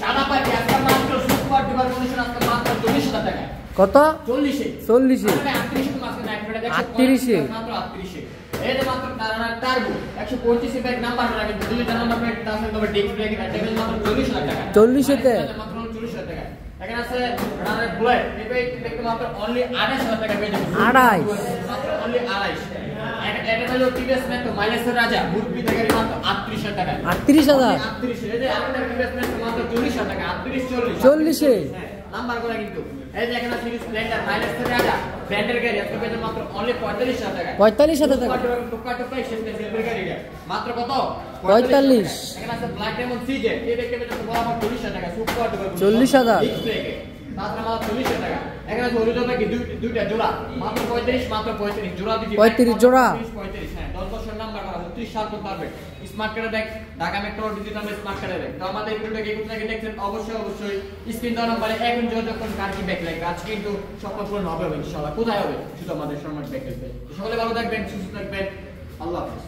সাদা পাটি আজকে মাত্র সুপার ডুপার কন্ডিশন আজকে মাত্র 40,000 টাকা। কত? 40 এ 40 এ 38 এর মাঝখানে এক মিনিট 38 এ মাত্র 38 এ এই যে মাত্র টার্বো 125 এর ব্যাগ নাম্বার লাগে দুইটা নাম্বার প্লেট তাহলে তবে ডিস্ক ব্রেক এটা মাত্র 40,000 টাকা। 40 এতে মাত্র 40,000 টাকা। এখানে আছে রানার ব্লেড এই দেখতে মাত্র অনলি 28,000 টাকা পেয়ে যাবেন। 28 মাত্র অনলি 28। এটা হলো টিভিএস মেট্রো মাইলেজের রাজা মুরগি থেকে মাত্র 38,000 টাকা। 38,000 38 এই যে আমাদের টিভিএস মেট্রো মাত্র 40,000 টাকা। 38 40 40 এ নাম্বার করে কিন্তু এই যে এখানে সিরিজ স্প্লেন্ডার মাইলেজের রাজা ব্র্যান্ডের গাড়ি আজকে পেয়ে মাত্র অনলি 45,000 টাকা। 45,000 টাকা টুকা টুকা শেষে সিলভার গাড়ি মাত্র কত? 45। এখানে আছে ব্ল্যাক ডায়মন্ড সিজে এই দেখতে পেয়ে বরাবর 40,000 টাকা। সুপার টুকা 40,000 মাত্র 40,000 টাকা। এখানে আছে হরিজন নাকি দুইটা জোড়া মাত্র 35 মাত্র 35 জোড়া দিছি 35 জোড়া 35 হ্যাঁ 10 বছর নাম্বার করা 30 সাল তো পারবে। স্মার্ট কার্ডে দেখ ঢাকা মেট্রো ডিজিটাল স্মার্ট কার্ডে দেখ। তো আমাদের ভিডিওটাকে কোথা থেকে দেখছেন অবশ্যই স্ক্রিন দেওয়া নম্বরে এখন যখন কার কি ব্যাক লাগবে আজকে কিন্তু স্বপ্ন পূরণ হবে ইনশাআল্লাহ। কোথায় হবে? শুধু আমাদের সম্রাট ব্যাক লাগবে। সকলে ভালো থাকবেন, সুস্থ থাকবেন। আল্লাহ হাফেজ।